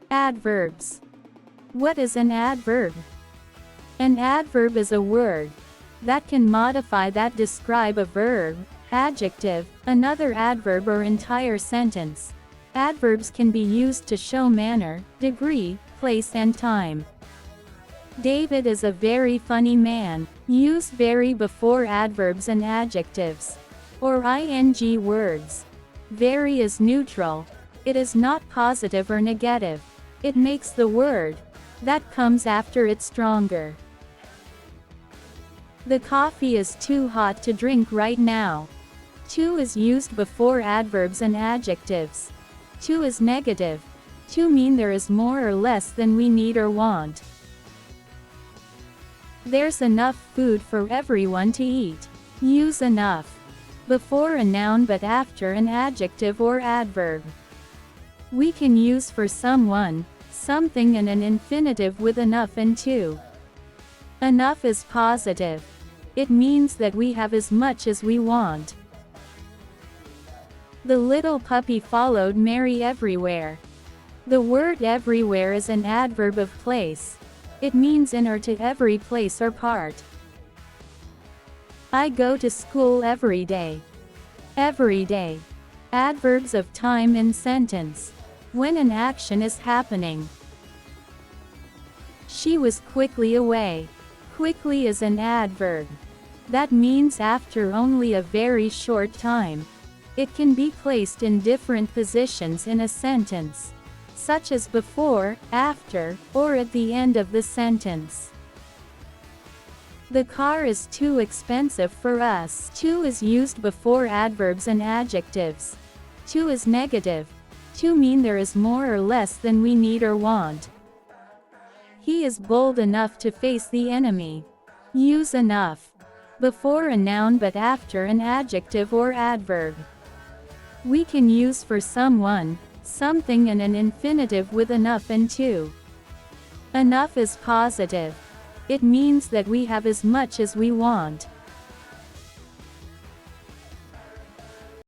Adverbs. What is an adverb? An adverb is a word that can modify that describe a verb, adjective, another adverb or entire sentence. Adverbs can be used to show manner, degree, place and time. David is a very funny man. Use very before adverbs and adjectives. Or ing words. Very is neutral. It is not positive or negative. It makes the word that comes after it stronger. The coffee is too hot to drink right now. Too is used before adverbs and adjectives. Too is negative. To mean there is more or less than we need or want. There's enough food for everyone to eat. Use enough before a noun but after an adjective or adverb. We can use for someone, something and an infinitive with enough and to. Enough is positive. It means that we have as much as we want. The little puppy followed Mary everywhere. The word everywhere is an adverb of place. It means in or to every place or part. I go to school every day. Every day. Adverbs of time in sentence. When an action is happening. She was quickly away. Quickly is an adverb. That means after only a very short time. It can be placed in different positions in a sentence, such as before, after, or at the end of the sentence. The car is too expensive for us. Too is used before adverbs and adjectives. Too is negative. To mean there is more or less than we need or want. He is bold enough to face the enemy. Use enough before a noun but after an adjective or adverb. We can use for someone, something and an infinitive with enough and to. Enough is positive. It means that we have as much as we want.